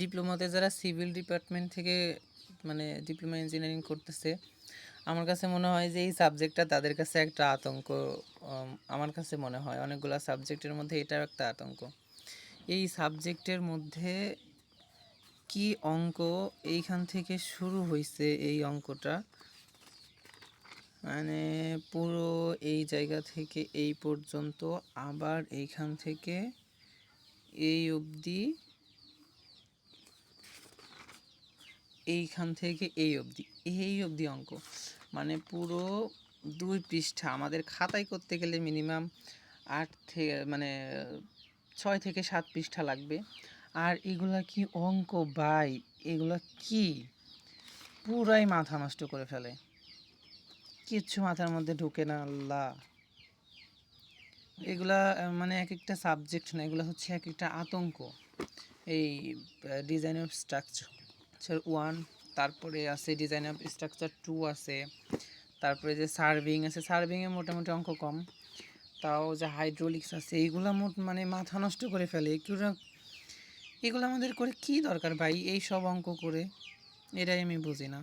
ডিপ্লোমাতে যারা civil department থেকে মানে ডিপ্লোমা ইঞ্জিনিয়ারিং করতেছে, আমার কাছে মনে হয় যে এই সাবজেক্টটা তাদের কাছে একটা আতঙ্ক। আমার কাছে মনে হয় অনেকগুলো সাবজেক্টের মধ্যে এটাও একটা আতঙ্ক। এই সাবজেক্টের মধ্যে কি অঙ্ক এইখান থেকে শুরু হয়েছে, এই অঙ্কটা মানে পুরো এই জায়গা থেকে এই পর্যন্ত, আবার এইখান থেকে এই অবধি, এইখান থেকে এই অবধি অঙ্ক, মানে পুরো 2 পৃষ্ঠা আমাদের খাতায় করতে গেলে মিনিমাম 8 থেকে মানে 6 থেকে 7 পৃষ্ঠা লাগবে। আর এগুলা কি অঙ্ক ভাই, এগুলা কি পুরাই মাথা নষ্ট করে ফেলে, কিচ্ছু মাথার মধ্যে ঢোকে না আল্লাহ। এগুলা মানে এক একটা সাবজেক্ট না, এগুলো হচ্ছে এক একটা আতঙ্ক। এই ডিজাইন অফ স্ট্রাকচার 1, তারপরে আছে ডিজাইন অফ স্ট্রাকচার 2 আছে, তারপরে যে সার্ভিং আছে, সার্ভিংয়ে মোটামুটি অঙ্ক কম, তাও যে হাইড্রোলিক্স আছে, এইগুলো মানে মাথা নষ্ট করে ফেলে। এগুলো আমাদের করে কি দরকার ভাই এই সব অঙ্ক করে, এটাই আমি বুঝি না।